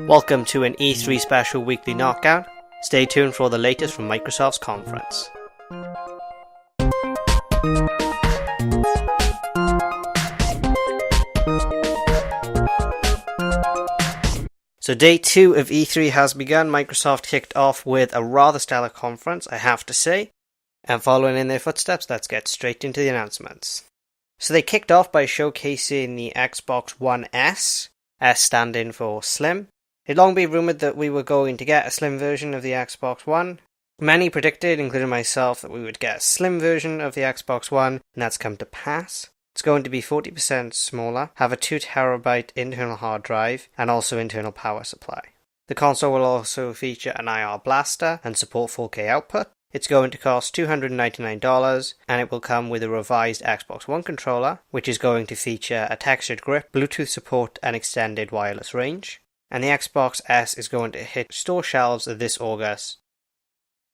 Welcome to an E3 special weekly knockout. Stay tuned for the latest from Microsoft's conference. So day 2 of E3 has begun. Microsoft kicked off with a rather stellar conference, I have to say. And following in their footsteps, let's get straight into the announcements. So they kicked off by showcasing the Xbox One S, S standing for Slim. It had long been rumoured that we were going to get a slim version of the Xbox One. Many predicted, including myself, that we would get a slim version of the Xbox One, and that's come to pass. It's going to be 40% smaller, have a 2TB internal hard drive, and also internal power supply. The console will also feature an IR blaster and support 4K output. It's going to cost $299, and it will come with a revised Xbox One controller, which is going to feature a textured grip, Bluetooth support, and extended wireless range. And the Xbox S is going to hit store shelves this August.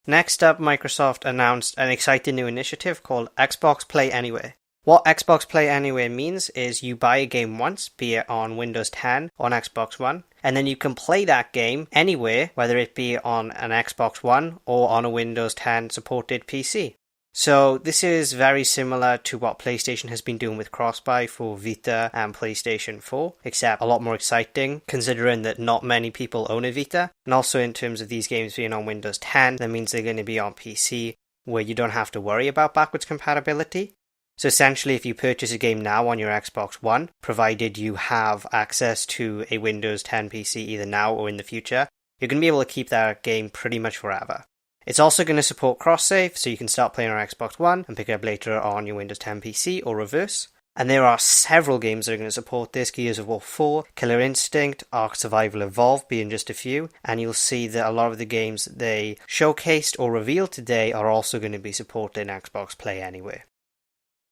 Next up, Microsoft announced an exciting new initiative called Xbox Play Anywhere. What Xbox Play Anywhere means is you buy a game once, be it on Windows 10 or on Xbox One, and then you can play that game anywhere, whether it be on an Xbox One or on a Windows 10 supported PC. So this is very similar to what PlayStation has been doing with cross-buy for Vita and PlayStation 4, except a lot more exciting, considering that not many people own a Vita. And also in terms of these games being on Windows 10, that means they're going to be on PC, where you don't have to worry about backwards compatibility. So essentially, if you purchase a game now on your Xbox One, provided you have access to a Windows 10 PC either now or in the future, you're going to be able to keep that game pretty much forever. It's also going to support cross-save, so you can start playing on Xbox One and pick it up later on your Windows 10 PC or reverse. And there are several games that are going to support this: Gears of War 4, Killer Instinct, Ark Survival Evolved being just a few, and you'll see that a lot of the games they showcased or revealed today are also going to be supporting Xbox Play Anywhere.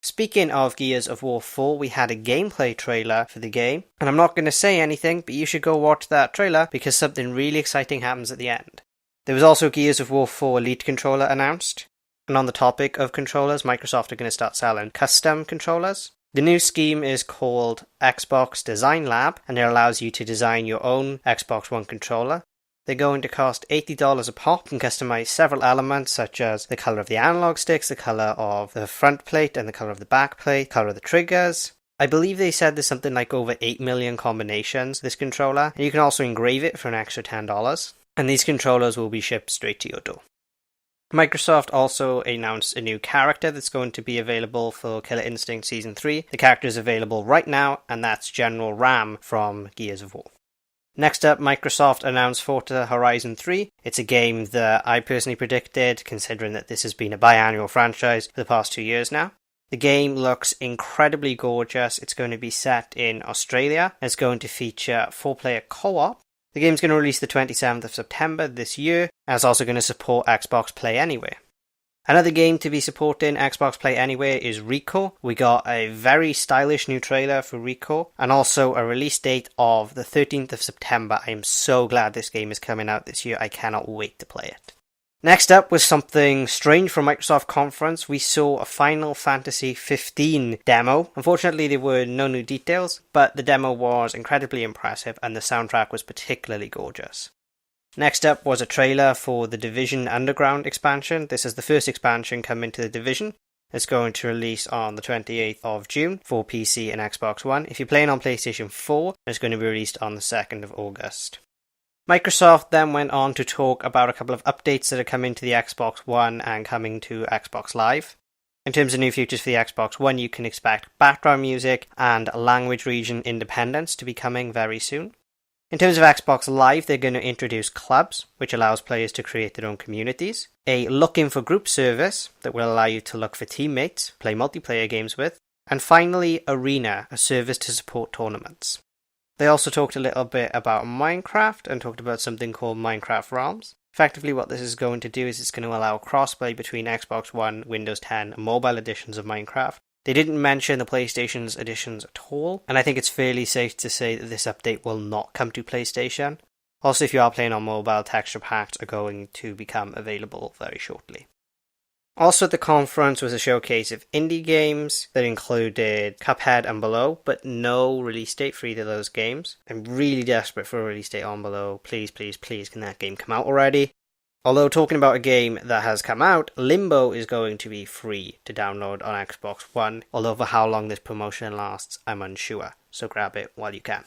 Speaking of Gears of War 4, we had a gameplay trailer for the game, and I'm not going to say anything, but you should go watch that trailer because something really exciting happens at the end. There was also Gears of War 4 Elite controller announced, and on the topic of controllers, Microsoft are going to start selling custom controllers. The new scheme is called Xbox Design Lab, and it allows you to design your own Xbox One controller. They're going to cost $80 a pop and customize several elements such as the color of the analog sticks, the color of the front plate and the color of the back plate, color of the triggers. I believe they said there's something like over 8 million combinations this controller, and you can also engrave it for an extra $10. And these controllers will be shipped straight to your door. Microsoft also announced a new character that's going to be available for Killer Instinct Season 3. The character is available right now, and that's General Ram from Gears of War. Next up, Microsoft announced Forza Horizon 3. It's a game that I personally predicted, considering that this has been a biannual franchise for the past 2 years now. The game looks incredibly gorgeous. It's going to be set in Australia. It's going to feature 4-player co-op. The game's going to release the 27th of September this year, and it's also going to support Xbox Play Anywhere. Another game to be supporting Xbox Play Anywhere is ReCore. We got a very stylish new trailer for ReCore, and also a release date of the 13th of September. I am so glad this game is coming out this year. I cannot wait to play it. Next up was something strange from Microsoft conference. We saw a Final Fantasy 15 demo. Unfortunately, there were no new details, but the demo was incredibly impressive and the soundtrack was particularly gorgeous. Next up was a trailer for the Division Underground expansion. This is the first expansion coming to the Division. It's going to release on the 28th of June for PC and Xbox One. If you're playing on PlayStation 4, it's going to be released on the 2nd of August. Microsoft then went on to talk about a couple of updates that are coming to the Xbox One and coming to Xbox Live. In terms of new features for the Xbox One, you can expect background music and language region independence to be coming very soon. In terms of Xbox Live, they're going to introduce clubs, which allows players to create their own communities, a looking for group service that will allow you to look for teammates, play multiplayer games with, and finally Arena, a service to support tournaments. They also talked a little bit about Minecraft and talked about something called Minecraft Realms. Effectively what this is going to do is it's going to allow crossplay between Xbox One, Windows 10 and mobile editions of Minecraft. They didn't mention the PlayStation's editions at all, and I think it's fairly safe to say that this update will not come to PlayStation. Also, if you are playing on mobile, texture packs are going to become available very shortly. Also at the conference was a showcase of indie games that included Cuphead and Below, but no release date for either of those games. I'm really desperate for a release date on Below. Please, please, please, can that game come out already? Although talking about a game that has come out, Limbo is going to be free to download on Xbox One, although for how long this promotion lasts, I'm unsure, so grab it while you can.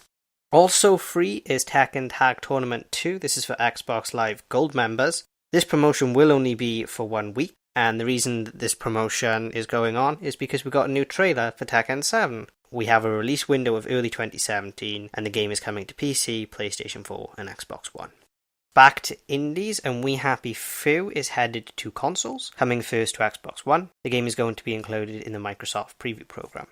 Also free is Tekken Tag Tournament 2, this is for Xbox Live Gold members. This promotion will only be for 1 week, and the reason that this promotion is going on is because we got a new trailer for Tekken 7. We have a release window of early 2017, and the game is coming to PC, PlayStation 4, and Xbox One. Back to indies, and We Happy Few is headed to consoles, coming first to Xbox One. The game is going to be included in the Microsoft Preview program.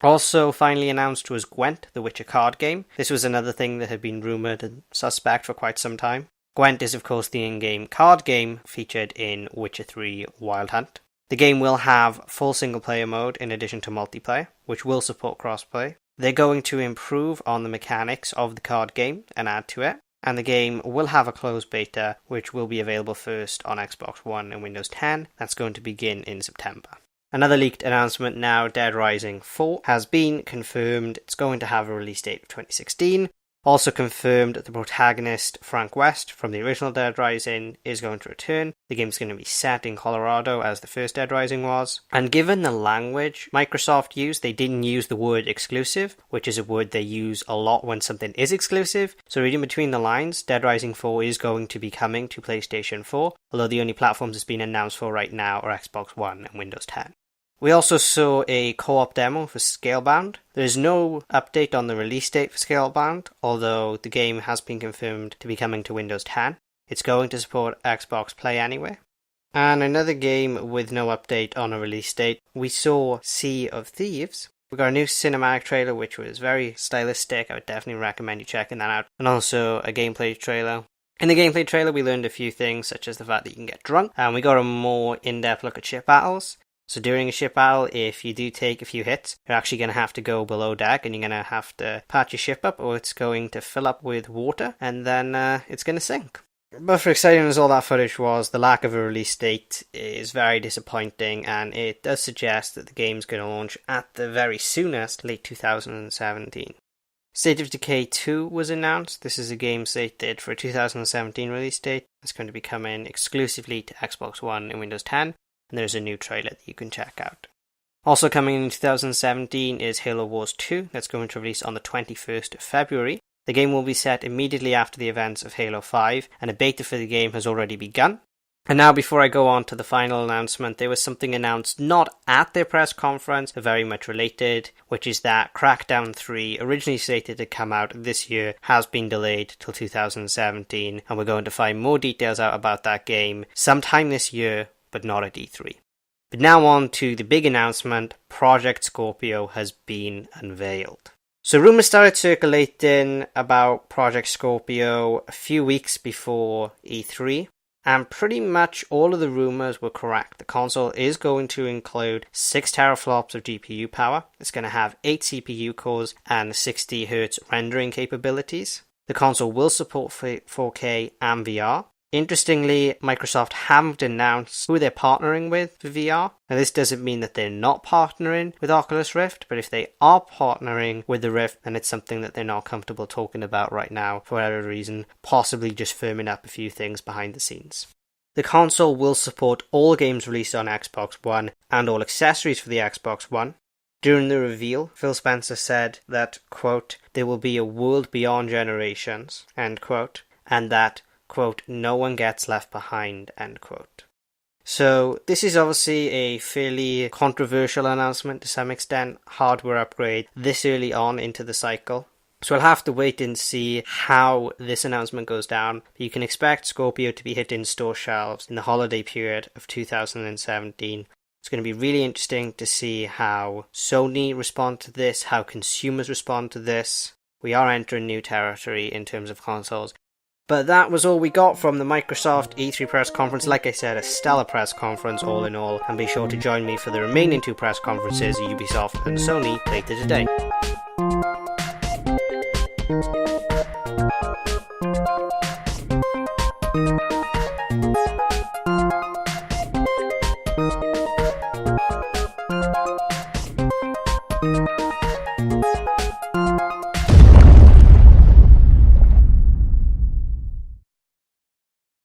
Also finally announced was Gwent, the Witcher card game. This was another thing that had been rumoured and suspect for quite some time. Gwent is of course the in-game card game featured in Witcher 3 Wild Hunt. The game will have full single player mode in addition to multiplayer, which will support crossplay. They're going to improve on the mechanics of the card game and add to it. And the game will have a closed beta, which will be available first on Xbox One and Windows 10. That's going to begin in September. Another leaked announcement now, Dead Rising 4 has been confirmed. It's going to have a release date of 2016. Also confirmed that the protagonist, Frank West, from the original Dead Rising, is going to return. The game's going to be set in Colorado, as the first Dead Rising was. And given the language Microsoft used, they didn't use the word exclusive, which is a word they use a lot when something is exclusive. So reading between the lines, Dead Rising 4 is going to be coming to PlayStation 4, although the only platforms it's been announced for right now are Xbox One and Windows 10. We also saw a co-op demo for Scalebound. There is no update on the release date for Scalebound, although the game has been confirmed to be coming to Windows 10. It's going to support Xbox Play Anywhere. And another game with no update on a release date, we saw Sea of Thieves. We got a new cinematic trailer which was very stylistic. I would definitely recommend you checking that out. And also a gameplay trailer. In the gameplay trailer we learned a few things, such as the fact that you can get drunk, and we got a more in-depth look at ship battles. So during a ship battle, if you do take a few hits, you're actually going to have to go below deck and you're going to have to patch your ship up, or it's going to fill up with water and then it's going to sink. But for exciting as all that footage was, the lack of a release date is very disappointing, and it does suggest that the game's going to launch at the very soonest, late 2017. State of Decay 2 was announced. This is a game slated for a 2017 release date. It's going to be coming exclusively to Xbox One and Windows 10. And there's a new trailer that you can check out. Also coming in 2017 is Halo Wars 2, that's going to release on the 21st of February. The game will be set immediately after the events of Halo 5, and a beta for the game has already begun. And now before I go on to the final announcement, there was something announced not at their press conference, but very much related, which is that Crackdown 3, originally slated to come out this year, has been delayed till 2017, and we're going to find more details out about that game sometime this year, but not at E3. But now on to the big announcement, Project Scorpio has been unveiled. So rumours started circulating about Project Scorpio a few weeks before E3, and pretty much all of the rumours were correct. The console is going to include 6 teraflops of GPU power, it's going to have 8 CPU cores and 60Hz rendering capabilities. The console will support 4K and VR. Interestingly, Microsoft haven't announced who they're partnering with for VR. Now this doesn't mean that they're not partnering with Oculus Rift, but if they are partnering with the Rift, then it's something that they're not comfortable talking about right now for whatever reason, possibly just firming up a few things behind the scenes. The console will support all games released on Xbox One and all accessories for the Xbox One. During the reveal, Phil Spencer said that, quote, "there will be a world beyond generations," end quote, and that, quote, "no one gets left behind," end quote. So this is obviously a fairly controversial announcement to some extent, hardware upgrade this early on into the cycle. So we'll have to wait and see how this announcement goes down. You can expect Scorpio to be hitting store shelves in the holiday period of 2017. It's going to be really interesting to see how Sony respond to this, how consumers respond to this. We are entering new territory in terms of consoles. But that was all we got from the Microsoft E3 press conference. Like I said, a stellar press conference all in all. And be sure to join me for the remaining 2 press conferences, Ubisoft and Sony, later today.